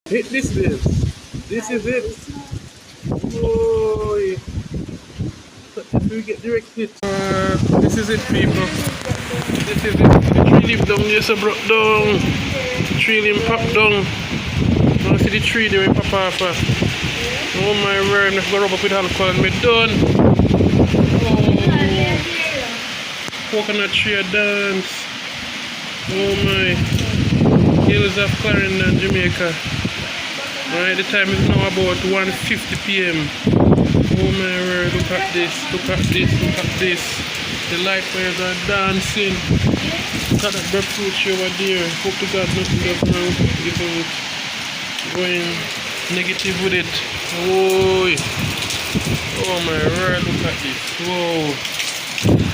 Hit this is. This is it. Boy. If we get direct hit. This is it, people. This is it. The tree leaf down just broke down. The tree limb pop down. Now see the tree there pop off. Oh my word, let's go rub up with alcohol and we're done. Oh, coconut tree dance. Oh my. Hills of Clarendon, Jamaica. Alright, the time is now about 1:50 p.m. Oh my word, look at this, look at this, look at this. The light wires are dancing. Look at that breadfruit tree over there. Hope to God nothing goes wrong with it. Going negative with it. Oh, oh my word, look at this. Whoa.